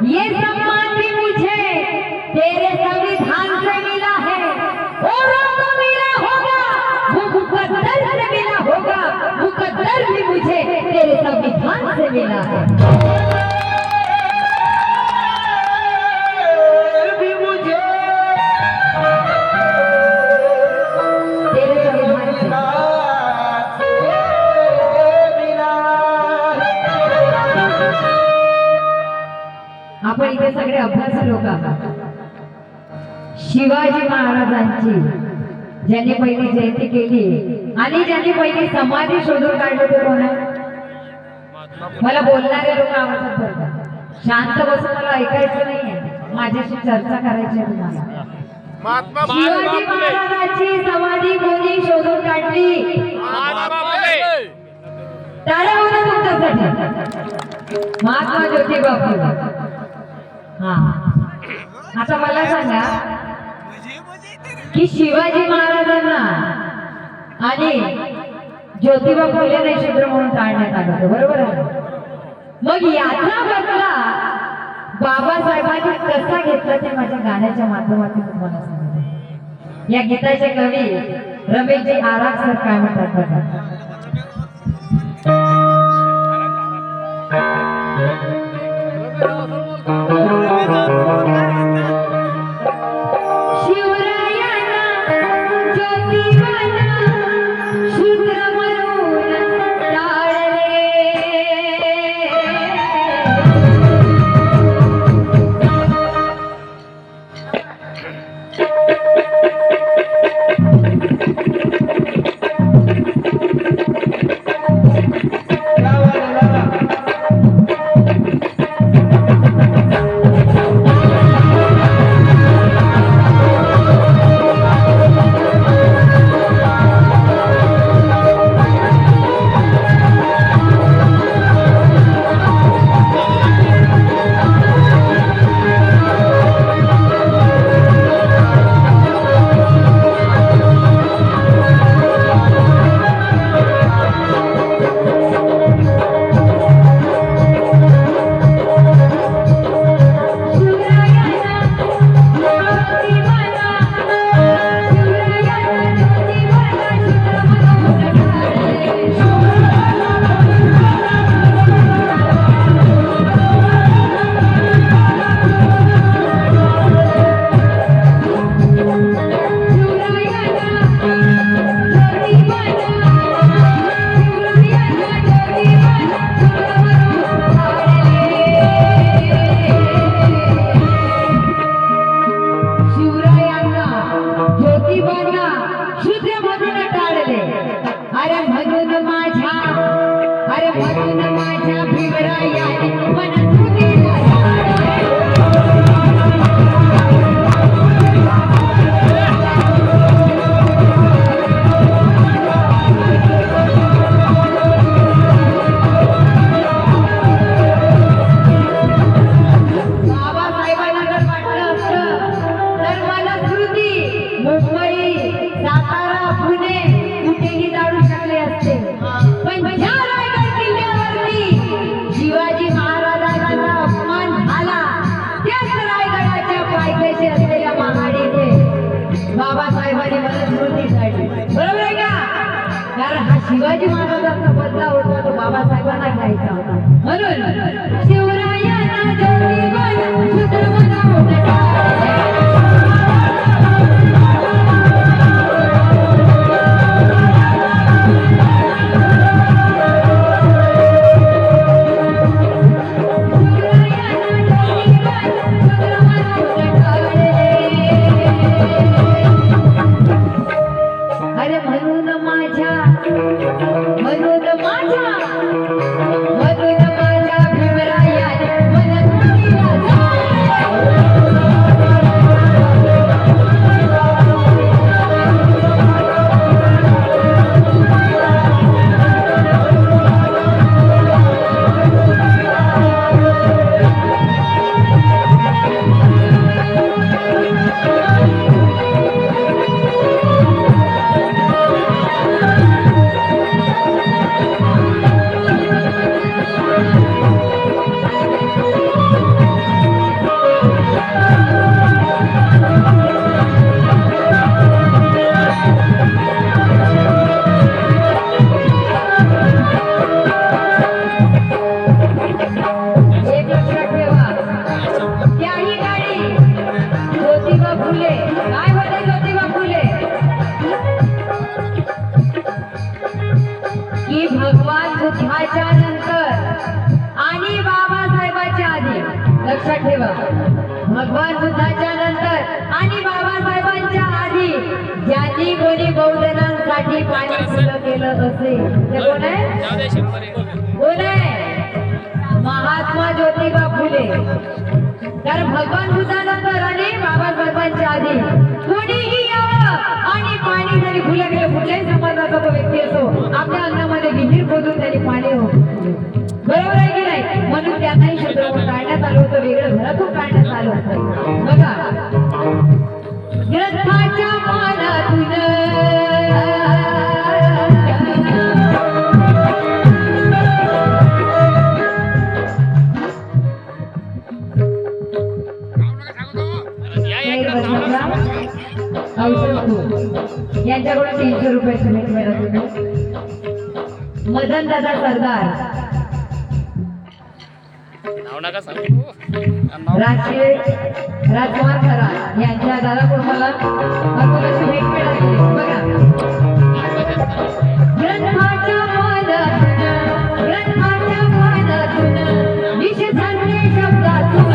ये सम्मान भी मुझे तेरे संविधान से मिला है, औरों को मिला होगा वो मुकद्दर से मिला होगा, मुकद्दर भी मुझे तेरे संविधान से मिला है। आपण इथे सगळे अभ्यासू लोक आहात। शिवाजी महाराजांची ज्यांनी पहिली जयंती केली आणि ज्यांनी पहिली समाधी शोधून काढली ते कोण आहे? मला बोलणारे लोक आवडतात बरं का, शांत बसून मला ऐकायचं नाहीये, माझ्याशी चर्चा करायची आहे तुम्हाला। शिवाजी महाराजांची समाधी कोणी शोधून काढली? टाळ्या होणार तुमच्यासाठी। महात्मा ज्योतिबा फुले। हा, आता मला सांगा की शिवाजी महाराजांना आणि ज्योतिबा फुलेंना शूद्र म्हणून टाळण्यात आलं, बरोबर आहे? मग याचा बदला बाबासाहेबांनी कसा घेतला ते माझ्या गाण्याच्या माध्यमातून तुम्हाला सांगते। या गीताचे कवी रमेशजी आराख सर काय म्हणतात बघा। शिवाजी महाराजांचा बदला होता तो बाबासाहेबांना घ्यायचा होता, म्हणून शिवरायांना ज्योतिबाला शूद्र म्हणून म्हणून माझ्या भीमराया लक्षात ठेवा भगवान बुद्धाच्या नंतर आणि बाबासाहेबांच्या आधी ज्यांनी कोणी बौद्धनांसाठी पाणी खुलं केलं असेल ते कोण आहे? कोण आहे? महात्मा ज्योतिबा फुले. कारण भगवान बुद्धानंतर आणि बाबासाहेबांच्या आधी कोणीही यावं आणि पाणी जरी खुलं केलं, कुठल्याही समाजाचा तो व्यक्ती असो, आपल्या अंगामध्ये विहीर खोदून त्यांनी पाणी बरोबर आहे की नाही? म्हणून त्यांनाही शूद्रकोण काढण्यात आलं होतं, वेगळं घरातून काढण्यात आलं होतं. बघा ग्रंथाच्या पानातून यांच्याकडून 300 रुपयाची भेट मिळत. मदन दादा सरदार राष्ट्रीय राजकुमार खरा यांच्या दादाकडून मला भेट मिळाली. बघा ग्रंथाच्या पानातून विष सांगणे शब्दातून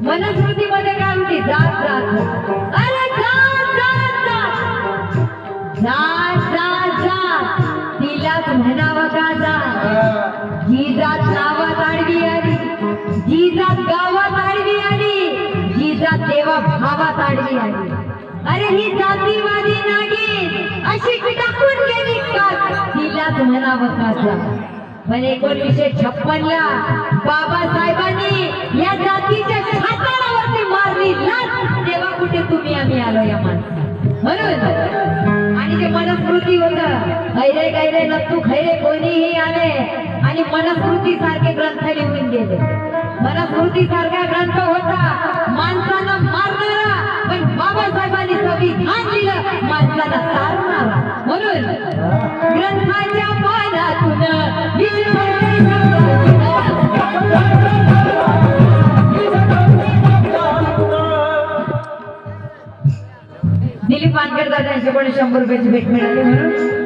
मनस्मृतीमध्ये काय होती? जात जात. अरे जात जात जात जात जात तिलाच म्हणावं का जात? जी जात नावात आडवी आली, जी जात गावात आडवी आली, जी जात देवा भावात आडवी आली. अरे ही जातीवादी नागी अशी टाकून गेली का? तिलाच म्हणावं का जात? पण 1956 ला बाबासाहेबांनी या जातीच्या छाताडावरती मारली लाथ. तेव्हा कुठे तुम्ही आम्ही आलो या माणसात म्हणून. आणि जे मनस्मृती होतं खैरे गैरे नत्तू खैरे कोणीही आले आणि मनस्मृती सारखे ग्रंथ लिहून गेले. मनस्मृती सारखा ग्रंथ होता माणसांना मारणारा, पण बाबासाहेबांनी संविधान लिहिलं माणसाला तारणारा. म्हणून ग्रंथाच्या पानातून दिलीप वानखेडकर यांच्याकडे 100 रुपयाची भेट मिळाली. म्हणून